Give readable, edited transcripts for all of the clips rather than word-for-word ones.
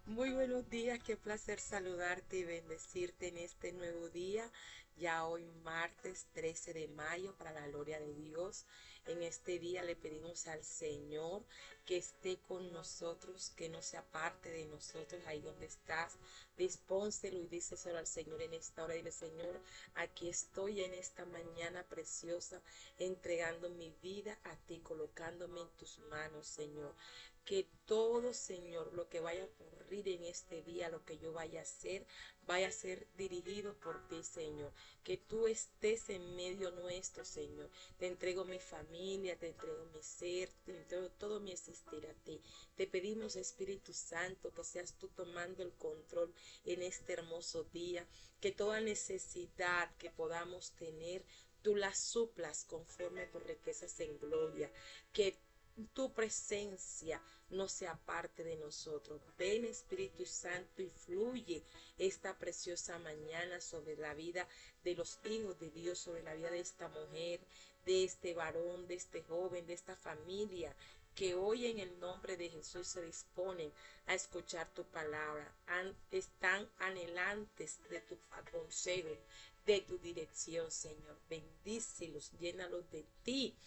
Muy buenos días, qué placer saludarte y bendecirte en este nuevo día, ya hoy martes 13 de mayo, para la gloria de Dios. En este día le pedimos al Señor que esté con nosotros, que no se aparte de nosotros ahí donde estás. Dispónselo y díselo al Señor en esta hora. Dile, Señor, aquí estoy en esta mañana preciosa, entregando mi vida a ti, colocándome en tus manos, Señor. Que todo, Señor, lo que vaya a ocurrir en este día, lo que yo vaya a ser dirigido por ti, Señor. Que tú estés en medio nuestro, Señor. Te entrego mi familia, te entrego mi ser, te entrego todo mi existir a ti. Te pedimos, Espíritu Santo, que seas tú tomando el control en este hermoso día. Que toda necesidad que podamos tener, tú la suplas conforme a tus riquezas en gloria. Que tu presencia no se aparte de nosotros. Ven, Espíritu Santo, y fluye esta preciosa mañana sobre la vida de los hijos de Dios, sobre la vida de esta mujer, de este varón, de este joven, de esta familia que hoy en el nombre de Jesús se disponen a escuchar tu palabra. Están anhelantes de tu consejo, de tu dirección, Señor. Bendícelos, llénalos de ti.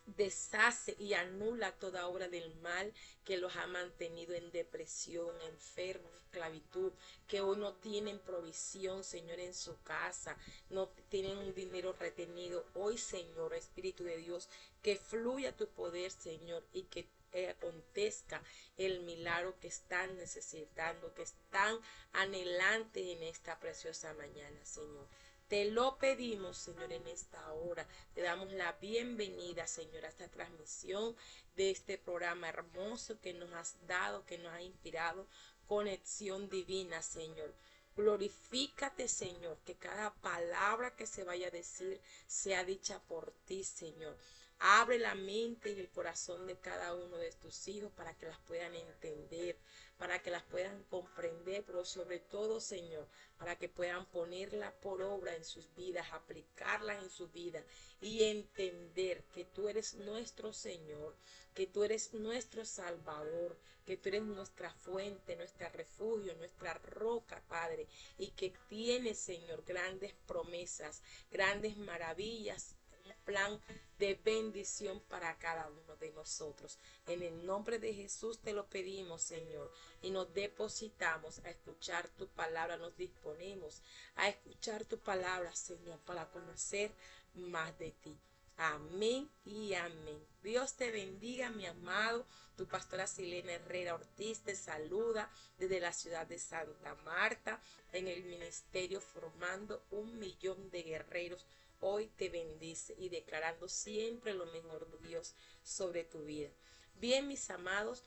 Deshace y anula toda obra del mal que los ha mantenido en depresión, enfermos, esclavitud, que hoy no tienen provisión, Señor, en su casa, no tienen un dinero retenido. Hoy, Señor, Espíritu de Dios, que fluya tu poder, Señor, y que acontezca el milagro que están necesitando, que están anhelantes en esta preciosa mañana, Señor. Te lo pedimos, Señor, en esta hora. Te damos la bienvenida, Señor, a esta transmisión de este programa hermoso que nos has dado, que nos ha inspirado. Conexión divina, Señor. Glorifícate, Señor, que cada palabra que se vaya a decir sea dicha por ti, Señor. Abre la mente y el corazón de cada uno de tus hijos para que las puedan entender, para que las puedan comprender, pero sobre todo, Señor, para que puedan ponerla por obra en sus vidas, aplicarla en su vida y entender que tú eres nuestro Señor, que tú eres nuestro Salvador, que tú eres nuestra fuente, nuestro refugio, nuestra roca, Padre, y que tienes, Señor, grandes promesas, grandes maravillas, un plan de bendición para cada uno de nosotros. En el nombre de Jesús te lo pedimos, Señor, y nos depositamos a escuchar tu palabra, nos disponemos a escuchar tu palabra, Señor, para conocer más de ti. Amén y amén. Dios te bendiga, mi amado. Tu pastora Silena Herrera Ortiz te saluda desde la ciudad de Santa Marta, en el ministerio Formando un Millón de Guerreros. Hoy te bendice y declarando siempre lo mejor de Dios sobre tu vida. Bien, mis amados,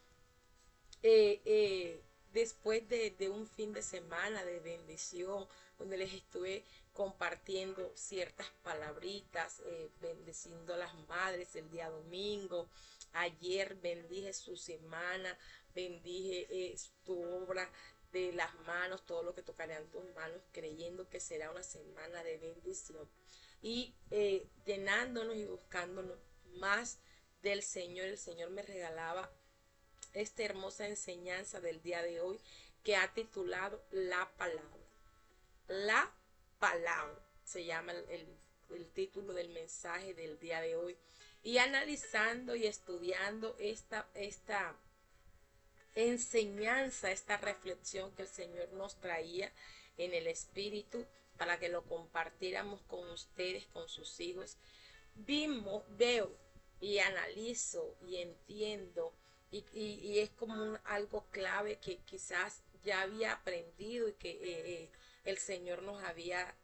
eh, eh, después de un fin de semana de bendición, donde les estuve compartiendo ciertas palabritas, bendeciendo a las madres el día domingo. Ayer bendije su semana, bendije tu obra de las manos, todo lo que tocarán tus manos, creyendo que será una semana de bendición y llenándonos y buscándonos más del Señor. El Señor me regalaba esta hermosa enseñanza del día de hoy que ha titulado La Palabra. La Palabra se llama el título del mensaje del día de hoy. Y analizando y estudiando esta enseñanza, esta reflexión que el Señor nos traía en el Espíritu para que lo compartiéramos con ustedes, con sus hijos, veo y analizo y entiendo y es como algo clave que quizás ya había aprendido y que el Señor nos había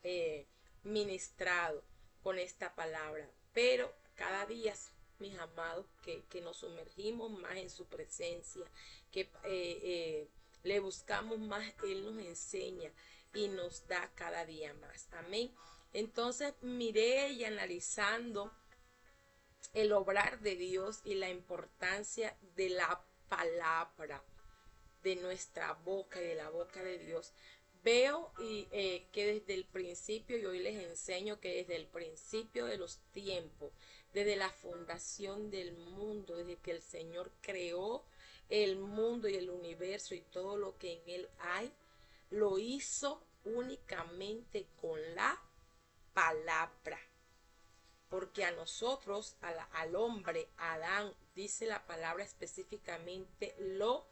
ministrado con esta palabra. Pero cada día, mis amados, que nos sumergimos más en su presencia, que le buscamos más, Él nos enseña y nos da cada día más. Amén. Entonces miré y analizando el obrar de Dios y la importancia de la palabra, de nuestra boca y de la boca de Dios, veo que desde el principio, y hoy les enseño que desde el principio de los tiempos, desde la fundación del mundo, desde que el Señor creó el mundo y el universo y todo lo que en él hay, lo hizo únicamente con la palabra. Porque a nosotros, al hombre, Adán, dice la palabra específicamente, lo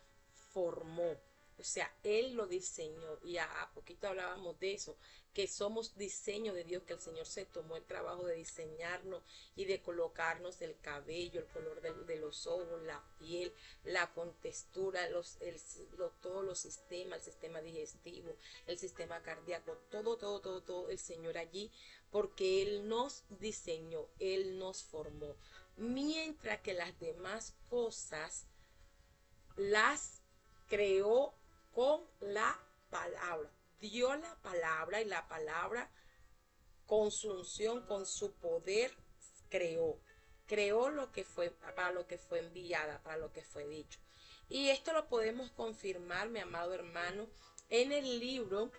formó. O sea, él lo diseñó. Y a poquito hablábamos de eso, que somos diseño de Dios, que el Señor se tomó el trabajo de diseñarnos y de colocarnos el cabello, el color de los ojos, la piel, la contextura, todos los sistemas, el sistema digestivo, el sistema cardíaco, todo el Señor allí, porque Él nos diseñó, Él nos formó. Mientras que las demás cosas las creó con la palabra. Dio la palabra y la palabra con su unción, con su poder, creó. Creó lo que fue, para lo que fue enviada, para lo que fue dicho. Y esto lo podemos confirmar, mi amado hermano, en el libro,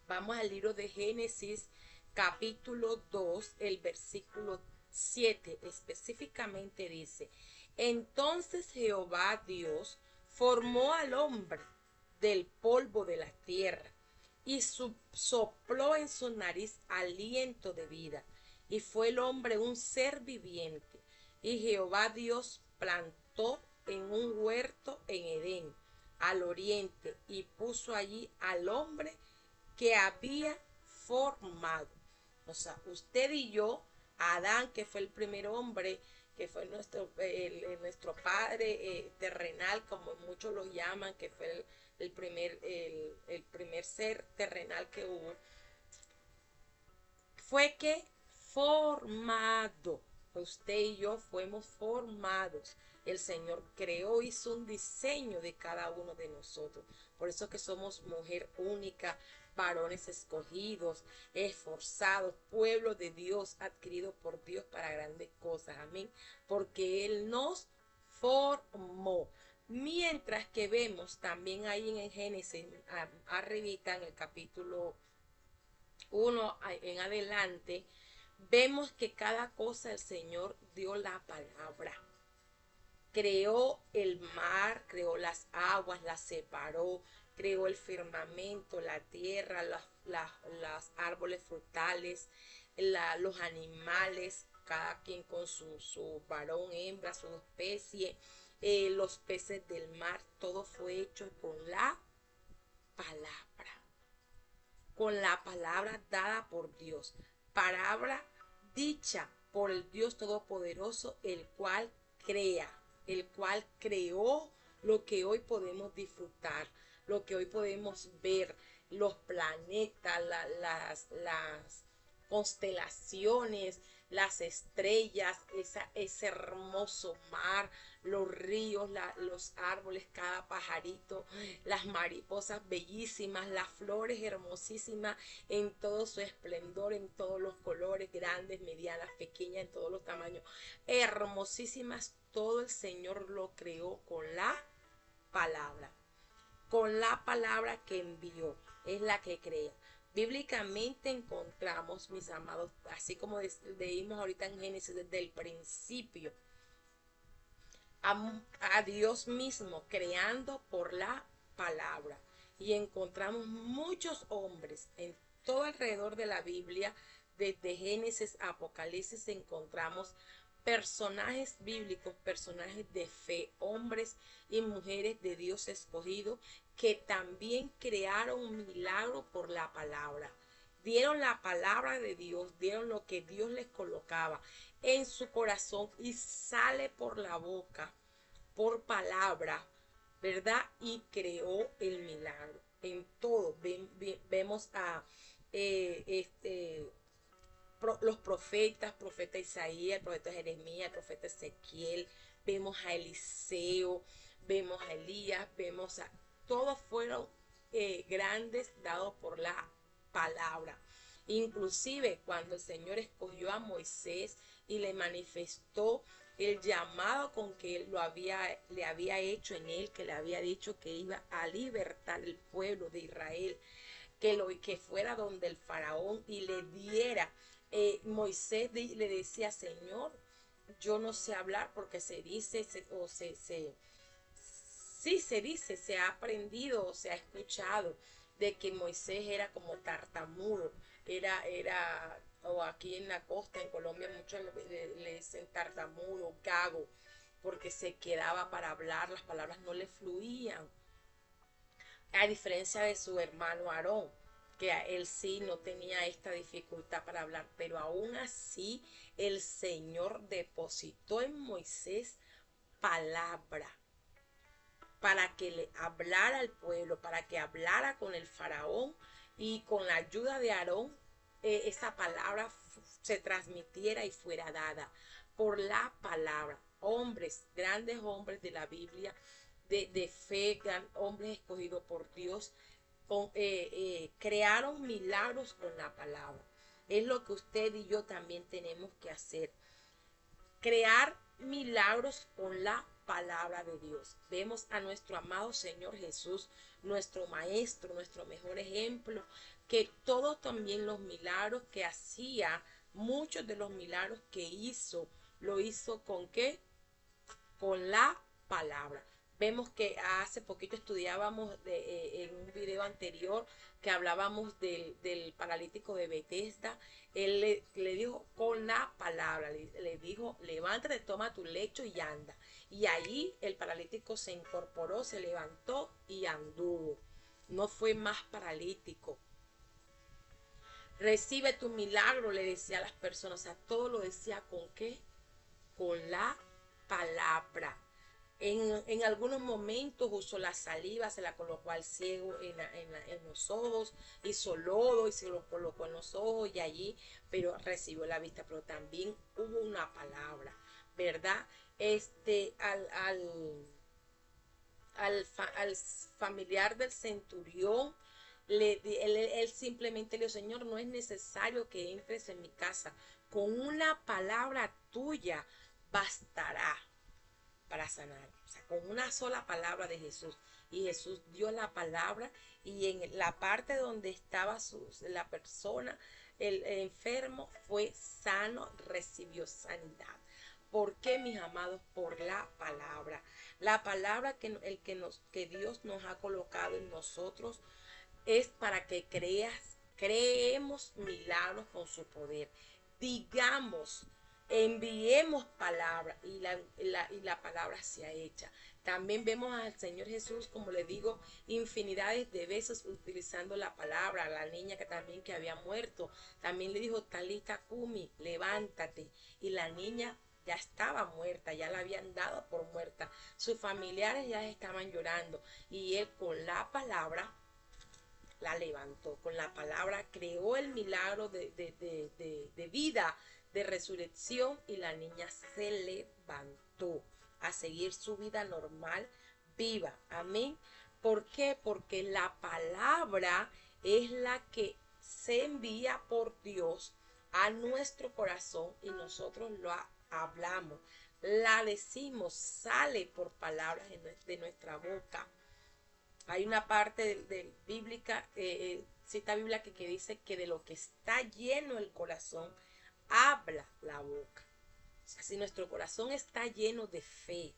vamos al libro de Génesis, capítulo 2, el versículo 7, específicamente dice: entonces Jehová Dios formó al hombre del polvo de la tierra y sopló en su nariz aliento de vida, y fue el hombre un ser viviente. Y Jehová Dios plantó en un huerto en Edén, al oriente, y puso allí al hombre que había formado. O sea, usted y yo, Adán, que fue el primer hombre, que fue nuestro padre terrenal, como muchos lo llaman, que fue el primer ser terrenal que hubo, fue que formado. Usted y yo fuimos formados. El Señor creó, hizo un diseño de cada uno de nosotros. Por eso que somos mujer única, varones escogidos, esforzados, pueblo de Dios, adquirido por Dios para grandes cosas. Amén. Porque Él nos formó. Mientras que vemos también ahí en Génesis, arribita en el capítulo 1 en adelante, vemos que cada cosa el Señor dio la palabra. Creó el mar, creó las aguas, las separó, creó el firmamento, la tierra, los árboles frutales, los animales, cada quien con su varón, hembra, su especie, los peces del mar, todo fue hecho con la palabra. Con la palabra dada por Dios, palabra dicha por el Dios Todopoderoso, el cual el cual creó lo que hoy podemos disfrutar, lo que hoy podemos ver, los planetas, las constelaciones, las estrellas, ese hermoso mar, los ríos, los árboles, cada pajarito, las mariposas bellísimas, las flores hermosísimas en todo su esplendor, en todos los colores, grandes, medianas, pequeñas, en todos los tamaños, hermosísimas. Todo el Señor lo creó con la palabra. Con la palabra que envió, es la que crea. Bíblicamente encontramos, mis amados, así como leímos ahorita en Génesis, desde el principio, a Dios mismo creando por la palabra. Y encontramos muchos hombres en todo alrededor de la Biblia, desde Génesis a Apocalipsis, encontramos personajes bíblicos, personajes de fe, hombres y mujeres de Dios escogidos, que también crearon un milagro por la palabra. Dieron la palabra de Dios, dieron lo que Dios les colocaba en su corazón y sale por la boca, por palabra, ¿verdad? Y creó el milagro. En todo vemos a los profetas, profeta Isaías, el profeta Jeremías, el profeta Ezequiel, vemos a Eliseo, vemos a Elías, vemos a... Todos fueron grandes dados por la palabra. Inclusive cuando el Señor escogió a Moisés y le manifestó el llamado con que él le había hecho en él, que le había dicho que iba a libertar el pueblo de Israel, que fuera donde el faraón y le diera. Moisés le decía: Señor, yo no sé hablar, porque se dice sí se dice, se ha aprendido, se ha escuchado de que Moisés era como tartamudo, o aquí en la costa, en Colombia, muchos le dicen tartamudo, gago, porque se quedaba para hablar, las palabras no le fluían, a diferencia de su hermano Aarón, que él sí no tenía esta dificultad para hablar, pero aún así el Señor depositó en Moisés palabra para que le hablara al pueblo, para que hablara con el faraón y con la ayuda de Aarón, esa palabra se transmitiera y fuera dada por la palabra. Hombres, grandes hombres de la Biblia, de fe, hombres escogidos por Dios, crearon milagros con la palabra. Es lo que usted y yo también tenemos que hacer. Crear milagros con la palabra de Dios. Vemos a nuestro amado Señor Jesús, nuestro maestro, nuestro mejor ejemplo, que todos también los milagros que hacía, muchos de los milagros que hizo, lo hizo ¿con qué? Con la palabra. Vemos que hace poquito estudiábamos en un video anterior que hablábamos del paralítico de Bethesda. Él le dijo con la palabra, le dijo, levántate, toma tu lecho y anda. Y ahí el paralítico se incorporó, se levantó y anduvo. No fue más paralítico. Recibe tu milagro, le decía a las personas. O sea, todo lo decía ¿con qué? Con la palabra. En algunos momentos usó la saliva, se la colocó al ciego en los ojos, hizo lodo y se lo colocó en los ojos y allí, pero recibió la vista. Pero también hubo una palabra, ¿verdad? Al familiar del centurión, él simplemente le dijo, Señor, no es necesario que entres en mi casa, con una palabra tuya bastará para sanar. O sea, con una sola palabra de Jesús. Y Jesús dio la palabra y en la parte donde estaba la persona, el enfermo, fue sano, recibió sanidad. ¿Por qué, mis amados? Por la palabra. La palabra que Dios nos ha colocado en nosotros es para que creemos milagros con su poder. Digamos, enviemos palabra y la palabra sea hecha. También vemos al Señor Jesús, como le digo, infinidades de veces utilizando la palabra. A la niña que había muerto, también le dijo, Talita Kumi, levántate. Y la niña ya estaba muerta, ya la habían dado por muerta. Sus familiares ya estaban llorando. Y él con la palabra la levantó, con la palabra creó el milagro de vida, de resurrección, y la niña se levantó a seguir su vida normal, viva. Amén. ¿Por qué? Porque la palabra es la que se envía por Dios a nuestro corazón y nosotros lo hablamos, la decimos, sale por palabras de nuestra boca. Hay una parte bíblica, cita bíblica que dice que de lo que está lleno el corazón, habla la boca. O sea, si nuestro corazón está lleno de fe,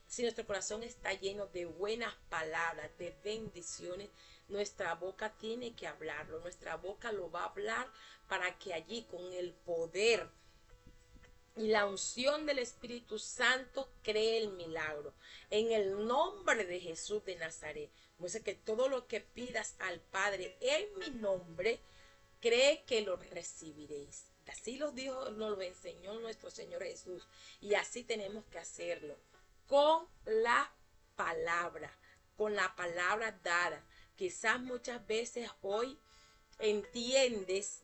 si nuestro corazón está lleno de buenas palabras, de bendiciones, nuestra boca tiene que hablarlo. Nuestra boca lo va a hablar para que allí con el poder y la unción del Espíritu Santo cree el milagro. En el nombre de Jesús de Nazaret. Dice que todo lo que pidas al Padre en mi nombre, cree que lo recibiréis. Así nos lo enseñó nuestro Señor Jesús. Y así tenemos que hacerlo. Con la palabra dada. Quizás muchas veces hoy entiendes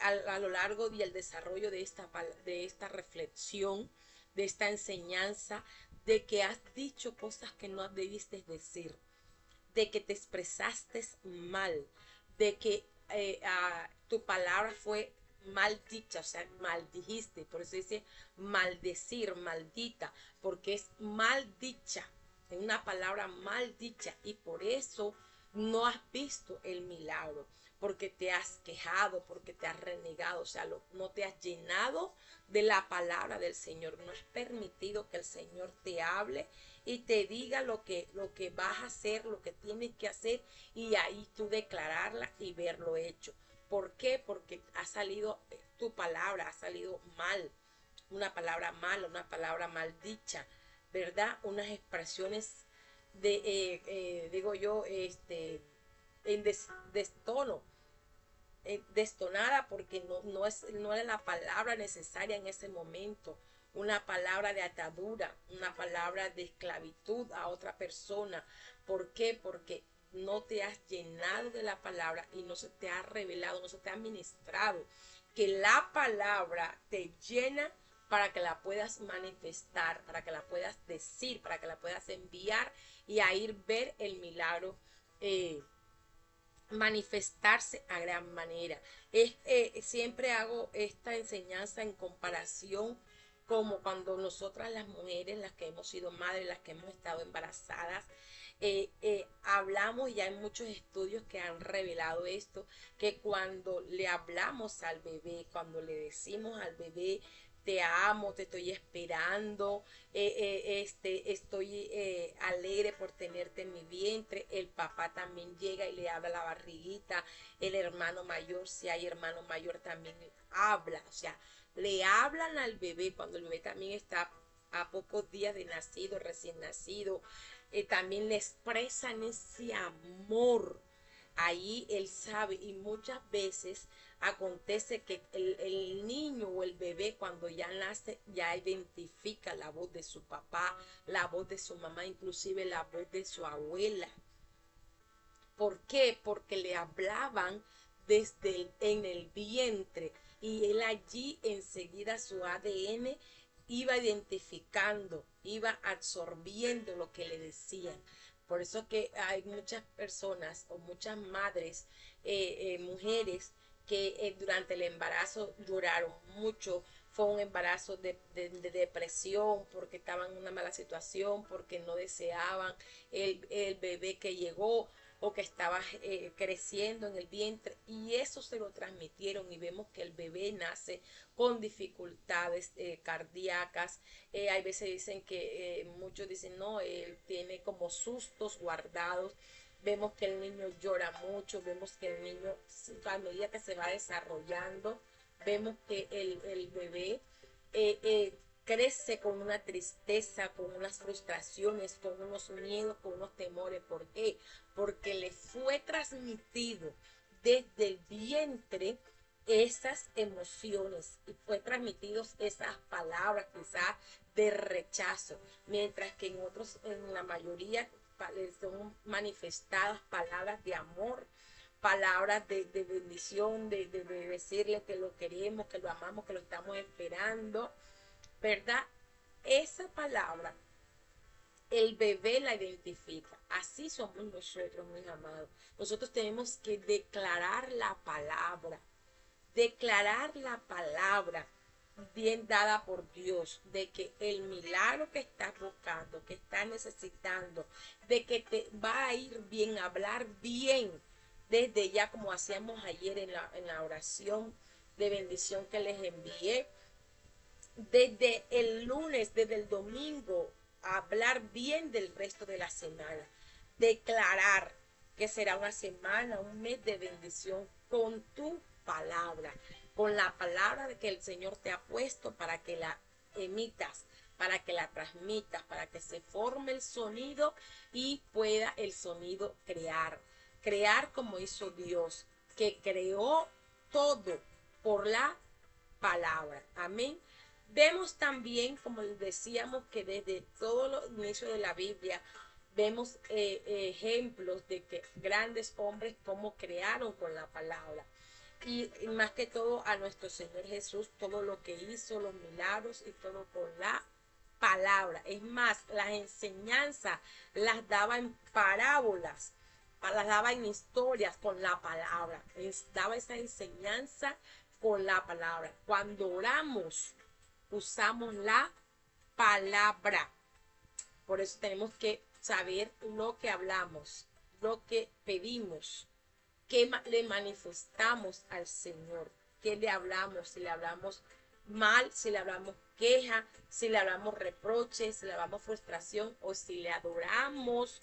a lo largo del desarrollo de esta reflexión, de esta enseñanza, de que has dicho cosas que no debiste decir, de que te expresaste mal, de que tu palabra fue mal dicha, o sea, maldijiste. Por eso dice maldecir, maldita, porque es mal dicha, es una palabra mal dicha, y por eso no has visto el milagro, porque te has quejado, porque te has renegado, o sea, no te has llenado de la palabra del Señor, no has permitido que el Señor te hable y te diga lo que vas a hacer, lo que tienes que hacer, y ahí tú declararla y verlo hecho. ¿Por qué? Porque ha salido tu palabra, ha salido mal, una palabra mala, una palabra maldicha, ¿verdad? Unas expresiones digo yo, en destono, destonada, porque no era la palabra necesaria en ese momento, una palabra de atadura, una palabra de esclavitud a otra persona. ¿Por qué? Porque no te has llenado de la palabra y no se te ha revelado, no se te ha ministrado, que la palabra te llena para que la puedas manifestar, para que la puedas decir, para que la puedas enviar y a ir ver el milagro manifestarse a gran manera. Siempre hago esta enseñanza en comparación como cuando nosotras las mujeres, las que hemos sido madres, las que hemos estado embarazadas, hablamos, y hay muchos estudios que han revelado esto, que cuando le hablamos al bebé, cuando le decimos al bebé, te amo, te estoy esperando, estoy alegre por tenerte en mi vientre. El papá también llega y le habla a la barriguita. El hermano mayor, si hay hermano mayor, también habla. O sea, le hablan al bebé cuando el bebé también está a pocos días de nacido, recién nacido. También le expresan ese amor. Ahí él sabe, y muchas veces acontece que el niño o el bebé, cuando ya nace, ya identifica la voz de su papá, la voz de su mamá, inclusive la voz de su abuela. ¿Por qué? Porque le hablaban en el vientre, y él allí enseguida su ADN iba identificando, iba absorbiendo lo que le decían. Por eso que hay muchas personas o muchas madres, mujeres, que durante el embarazo lloraron mucho. Fue un embarazo de depresión, porque estaban en una mala situación, porque no deseaban el bebé que llegó o que estaba creciendo en el vientre, y eso se lo transmitieron, y vemos que el bebé nace con dificultades cardíacas. Hay veces dicen que muchos dicen, no, él tiene como sustos guardados. Vemos que el niño llora mucho, vemos que el niño, a medida que se va desarrollando, vemos que el bebé eh, eh, crece con una tristeza, con unas frustraciones, con unos miedos, con unos temores. ¿Por qué? Porque le fue transmitido desde el vientre esas emociones, y fue transmitidos esas palabras quizás de rechazo, mientras que en la mayoría son manifestadas palabras de amor, palabras de bendición, de decirle que lo queremos, que lo amamos, que lo estamos esperando, ¿verdad? Esa palabra el bebé la identifica. Así somos nosotros, mis amados. Nosotros tenemos que declarar la palabra bien dada por Dios, de que el milagro que estás buscando, que estás necesitando, de que te va a ir bien, hablar bien, desde ya, como hacíamos ayer en la oración de bendición que les envié, desde el lunes, desde el domingo, hablar bien del resto de la semana, declarar que será una semana, un mes de bendición con tu palabra, con la palabra de que el Señor te ha puesto para que la emitas, para que la transmitas, para que se forme el sonido y pueda el sonido crear como hizo Dios, que creó todo por la palabra. Amén. Vemos también, como decíamos, que desde todos los inicios de la Biblia vemos ejemplos de que grandes hombres como crearon con la palabra. Y más que todo a nuestro Señor Jesús, todo lo que hizo, los milagros y todo con la palabra. Es más, las enseñanzas las daba en parábolas, las daba en historias con la palabra. Daba esa enseñanza con la palabra. Cuando oramos, usamos la palabra. Por eso tenemos que saber lo que hablamos, lo que pedimos, qué le manifestamos al Señor, qué le hablamos, si le hablamos mal, si le hablamos queja, si le hablamos reproches, si le hablamos frustración o si le adoramos,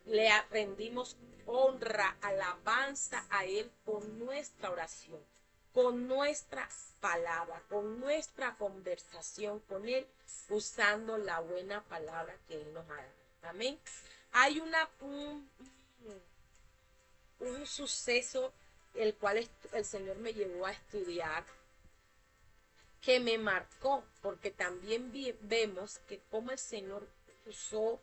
le rendimos honra, alabanza a Él con nuestra oración, con nuestra palabra, con nuestra conversación con Él, usando la buena palabra que Él nos ha dado. Amén. Hay un suceso el cual el Señor me llevó a estudiar que me marcó, porque también vemos que como el Señor usó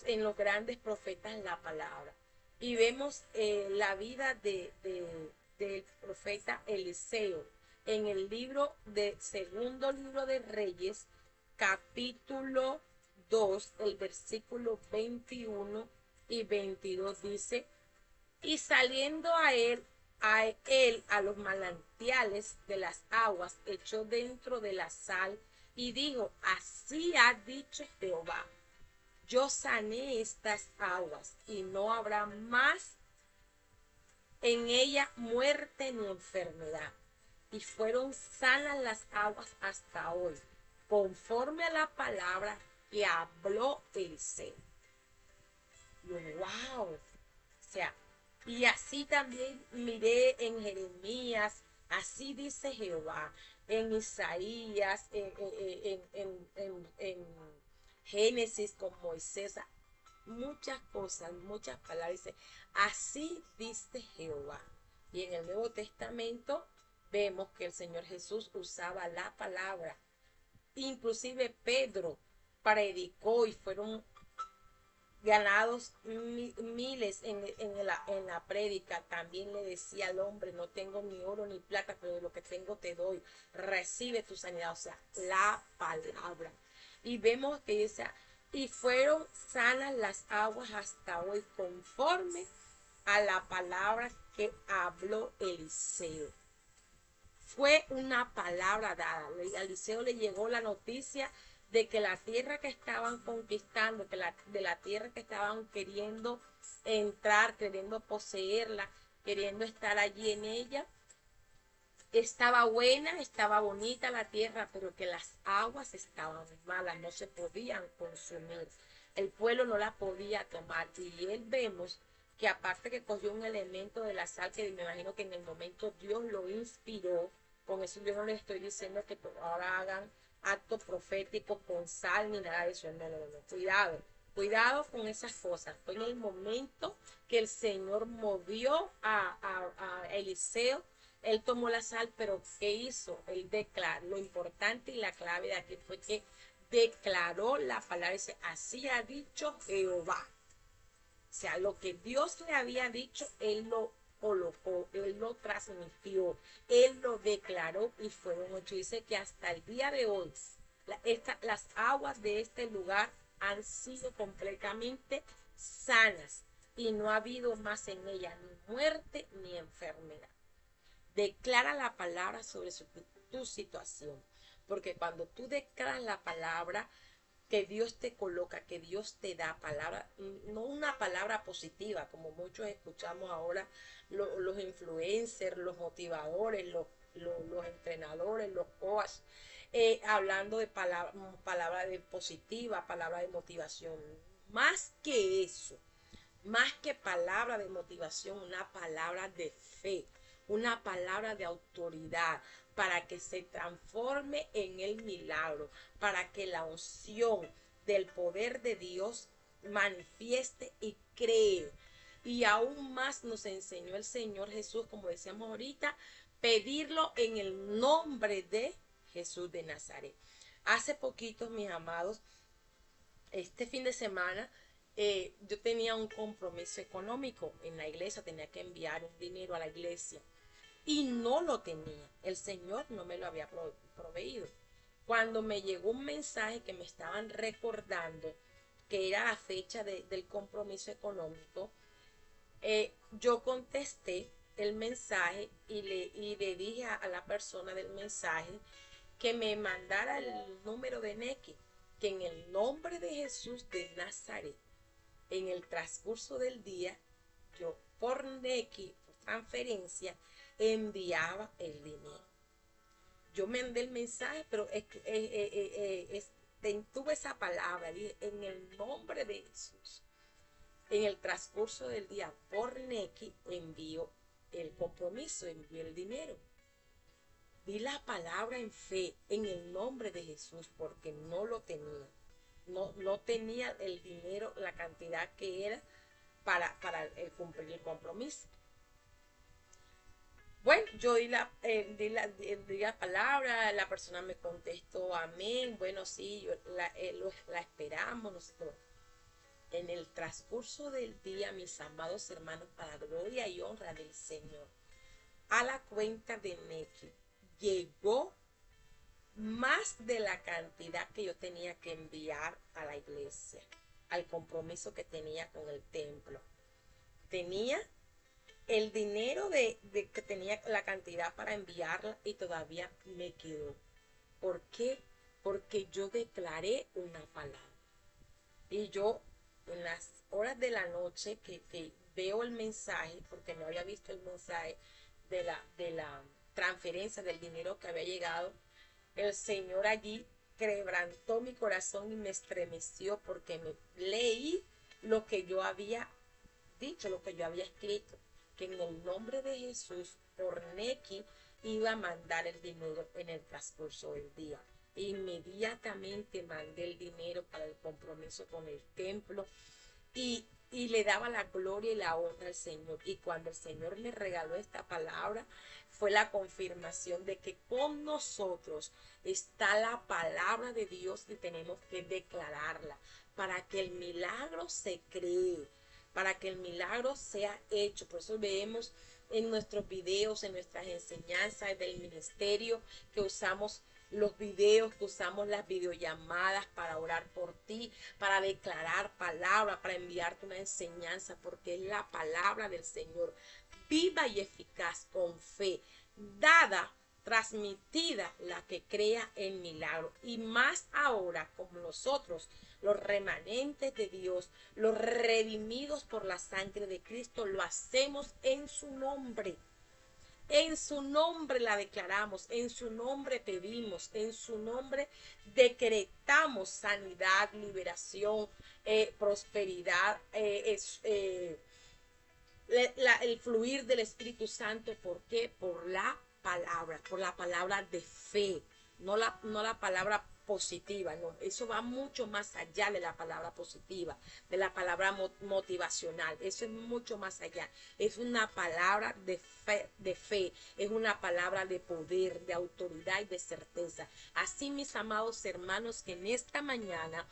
en los grandes profetas la palabra. Y vemos la vida del profeta Eliseo en el segundo libro de Reyes, capítulo 2, el versículo 21 y 22 dice: y saliendo a los manantiales de las aguas, echó dentro de la sal y dijo: así ha dicho Jehová, yo sané estas aguas y no habrá más en ella muerte ni enfermedad. Y fueron sanas las aguas hasta hoy, conforme a la palabra que habló Eliseo. ¡Wow! O sea, y así también miré en Jeremías, así dice Jehová, en Isaías, en Génesis con Moisés, muchas cosas, muchas palabras. Dice, así dice Jehová. Y en el Nuevo Testamento vemos que el Señor Jesús usaba la palabra. Inclusive Pedro predicó y fueron ganados miles en la prédica. También le decía al hombre: no tengo ni oro ni plata, pero lo que tengo te doy, recibe tu sanidad. O sea, la palabra. Y vemos que dice: y fueron sanas las aguas hasta hoy, conforme a la palabra que habló Eliseo. Fue una palabra dada. A Eliseo le llegó la noticia de que la tierra que estaban conquistando, de la tierra que estaban queriendo entrar, queriendo poseerla, queriendo estar allí en ella, estaba buena, estaba bonita la tierra, pero que las aguas estaban malas, no se podían consumir. El pueblo no la podía tomar. Y él vemos que aparte que cogió un elemento de la sal, que me imagino que en el momento Dios lo inspiró. Con eso yo no les estoy diciendo que ahora hagan actos proféticos con sal ni nada de eso. No. Cuidado con esas cosas. Fue en el momento que el Señor movió a Eliseo. Él tomó la sal, pero ¿qué hizo? Él declaró. Lo importante y la clave de aquí fue que declaró la palabra. Dice: así ha dicho Jehová. O sea, lo que Dios le había dicho, Él lo colocó, Él lo transmitió, Él lo declaró y fueron hechos. Dice que hasta el día de hoy, las aguas de este lugar han sido completamente sanas y no ha habido más en ellas ni muerte ni enfermedad. Declara la palabra sobre tu situación, porque cuando tú declaras la palabra que Dios te coloca, que Dios te da palabra, no una palabra positiva, como muchos escuchamos ahora, los influencers, los motivadores, los entrenadores, los coaches, hablando de palabra de positiva, palabra de motivación. Más que eso, más que palabra de motivación, una palabra de fe, una palabra de autoridad, para que se transforme en el milagro, para que la unción del poder de Dios manifieste y cree. Y aún más nos enseñó el Señor Jesús, como decíamos ahorita, pedirlo en el nombre de Jesús de Nazaret. Hace poquito, mis amados, este fin de semana, yo tenía un compromiso económico en la iglesia, tenía que enviar un dinero a la iglesia y no lo tenía. El Señor no me lo había proveído. Cuando me llegó un mensaje que me estaban recordando que era la fecha del compromiso económico, yo contesté el mensaje y le dije a la persona del mensaje que me mandara el número de NECI, que en el nombre de Jesús de Nazaret, en el transcurso del día, yo por NECI, por transferencia, enviaba el dinero. yo mandé el mensaje, pero tuve esa palabra, dije, en el nombre de Jesús. En el transcurso del día, por Neki, envió el compromiso, envió el dinero. Di la palabra en fe, en el nombre de Jesús, porque no lo tenía. No tenía el dinero, la cantidad que era para cumplir el compromiso. Bueno, yo di la palabra, la persona me contestó amén, bueno, sí, la esperamos, nosotros. En el transcurso del día, mis amados hermanos, para gloria y honra del Señor, a la cuenta de Neki llegó más de la cantidad que yo tenía que enviar a la iglesia, al compromiso que tenía con el templo. Tenía el dinero que tenía la cantidad para enviarla y todavía me quedó. ¿Por qué? Porque yo declaré una palabra. Y yo en las horas de la noche que veo el mensaje, porque no había visto el mensaje de la transferencia del dinero que había llegado, el Señor allí quebrantó mi corazón y me estremeció porque me leí lo que yo había dicho, lo que yo había escrito, que en el nombre de Jesús, por Neki, iba a mandar el dinero en el transcurso del día. Inmediatamente mandé el dinero para el compromiso con el templo y le daba la gloria y la honra al Señor. Y cuando el Señor me regaló esta palabra, fue la confirmación de que con nosotros está la palabra de Dios y tenemos que declararla para que el milagro se cree, para que el milagro sea hecho. Por eso vemos en nuestros videos, en nuestras enseñanzas del ministerio, que usamos los videos, que usamos las videollamadas para orar por ti, para declarar palabra, para enviarte una enseñanza, porque es la palabra del Señor, viva y eficaz, con fe, dada, transmitida, la que crea en milagro. Y más ahora, como nosotros, los remanentes de Dios, los redimidos por la sangre de Cristo, lo hacemos en su nombre. En su nombre la declaramos, en su nombre pedimos, en su nombre decretamos sanidad, liberación, prosperidad, el fluir del Espíritu Santo. ¿Por qué? Por la palabra de fe, no la palabra positiva, no, eso va mucho más allá de la palabra positiva, de la palabra motivacional, eso es mucho más allá, es una palabra de fe, es una palabra de poder, de autoridad y de certeza. Así, mis amados hermanos, que en esta mañana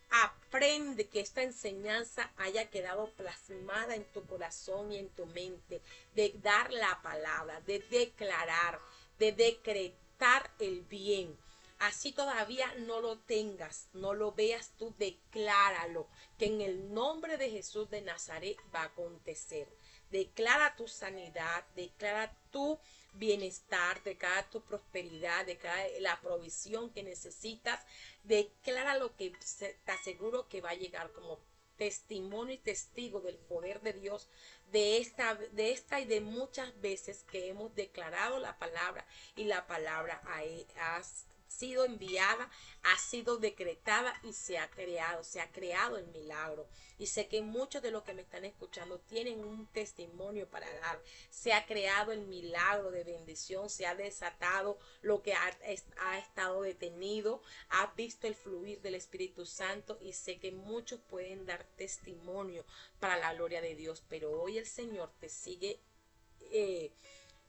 aprende, que esta enseñanza haya quedado plasmada en tu corazón y en tu mente, de dar la palabra, de declarar, de decretar el bien. Así todavía no lo tengas, no lo veas tú, decláralo, que en el nombre de Jesús de Nazaret va a acontecer. Declara tu sanidad, declara tu bienestar, declara tu prosperidad, declara la provisión que necesitas, declara lo que te aseguro que va a llegar como testimonio y testigo del poder de Dios, de esta y de muchas veces que hemos declarado la palabra y la palabra ha sido enviada, ha sido decretada y se ha creado el milagro. Y sé que muchos de los que me están escuchando tienen un testimonio para dar. Se ha creado el milagro de bendición, se ha desatado lo que ha estado detenido, ha visto el fluir del Espíritu Santo, y sé que muchos pueden dar testimonio para la gloria de Dios. Pero hoy el Señor te sigue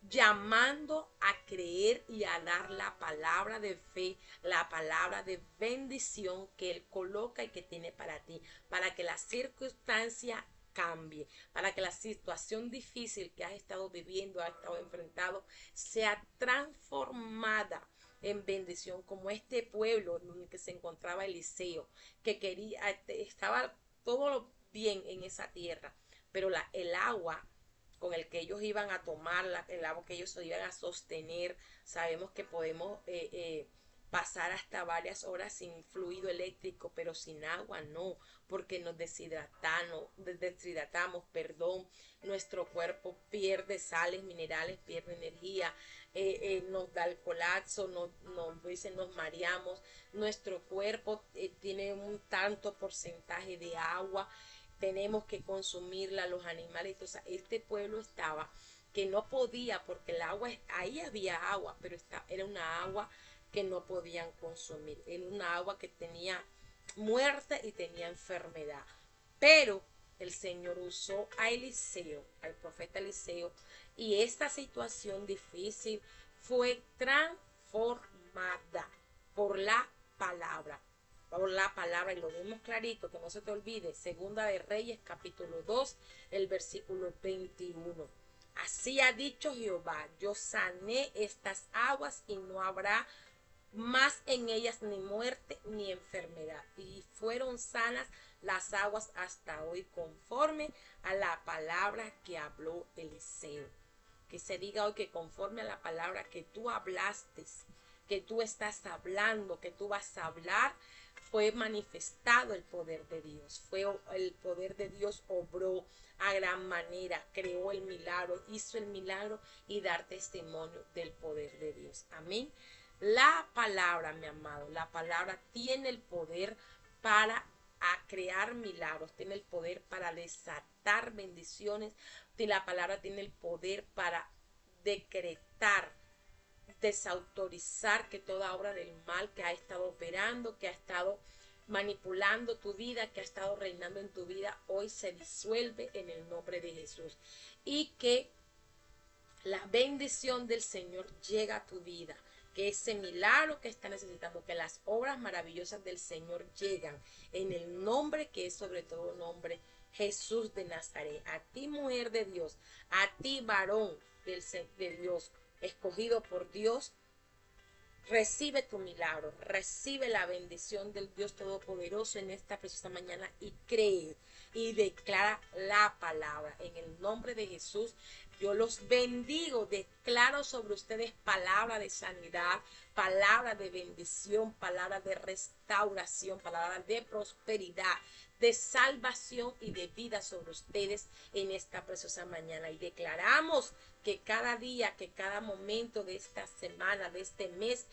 llamando a creer y a dar la palabra de fe, la palabra de bendición que Él coloca y que tiene para ti, para que la circunstancia cambie, para que la situación difícil que has estado viviendo, has estado enfrentado, sea transformada en bendición, como este pueblo en el que se encontraba Eliseo, que estaba todo bien en esa tierra, pero el agua con el que ellos iban a tomar, el agua que ellos se iban a sostener, sabemos que podemos pasar hasta varias horas sin fluido eléctrico, pero sin agua no, porque nos deshidratamos, perdón, nuestro cuerpo pierde sales, minerales, pierde energía, nos da el colapso, nos mareamos, nuestro cuerpo tiene un tanto porcentaje de agua, tenemos que consumirla, los animales. Entonces, este pueblo estaba que no podía, porque el agua, ahí había agua, pero era una agua que no podían consumir, era una agua que tenía muerte y tenía enfermedad. Pero el Señor usó a Eliseo, al profeta Eliseo, y esta situación difícil fue transformada por la palabra. Por la palabra, y lo vemos clarito, que no se te olvide, Segunda de Reyes, capítulo 2, el versículo 21. Así ha dicho Jehová, yo sané estas aguas y no habrá más en ellas ni muerte ni enfermedad. Y fueron sanas las aguas hasta hoy, conforme a la palabra que habló Eliseo. Que se diga hoy que conforme a la palabra que tú hablaste, que tú estás hablando, que tú vas a hablar, fue manifestado el poder de Dios. Fue el poder de Dios, obró a gran manera, creó el milagro, hizo el milagro y dar testimonio del poder de Dios. Amén. La palabra, mi amado, la palabra tiene el poder para crear milagros, tiene el poder para desatar bendiciones, y la palabra tiene el poder para decretar, desautorizar que toda obra del mal que ha estado operando, que ha estado manipulando tu vida, que ha estado reinando en tu vida, hoy se disuelve en el nombre de Jesús. Y que la bendición del Señor llega a tu vida, que ese milagro que está necesitando, que las obras maravillosas del Señor llegan en el nombre que es sobre todo nombre, Jesús de Nazaret. A ti, mujer de Dios, a ti, varón de Dios, escogido por Dios, recibe tu milagro, recibe la bendición del Dios Todopoderoso en esta preciosa mañana y cree y declara la palabra. En el nombre de Jesús, yo los bendigo, declaro sobre ustedes palabra de sanidad, palabra de bendición, palabra de restauración, palabra de prosperidad, de salvación y de vida sobre ustedes en esta preciosa mañana. Y declaramos que cada día, que cada momento de esta semana, de este mes,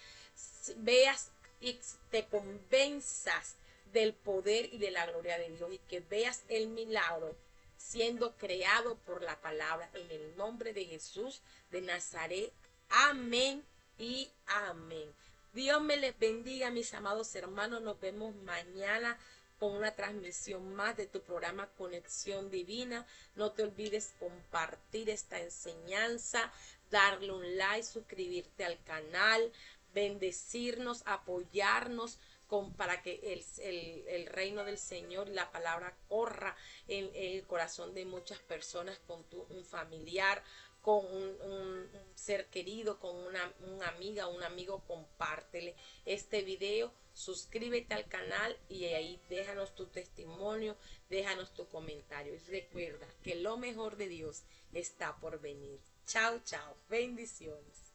veas y te convenzas del poder y de la gloria de Dios y que veas el milagro siendo creado por la palabra en el nombre de Jesús de Nazaret. Amén y amén. Dios me les bendiga, mis amados hermanos. Nos vemos mañana con una transmisión más de tu programa Conexión Divina. No te olvides compartir esta enseñanza, darle un like, suscribirte al canal, bendecirnos, apoyarnos para que el reino del Señor y la palabra corra en el corazón de muchas personas, con un familiar, con un ser querido, con una amiga, un amigo. Compártele este video, suscríbete al canal y ahí déjanos tu testimonio, déjanos tu comentario. Y recuerda que lo mejor de Dios está por venir. Chao, chao. Bendiciones.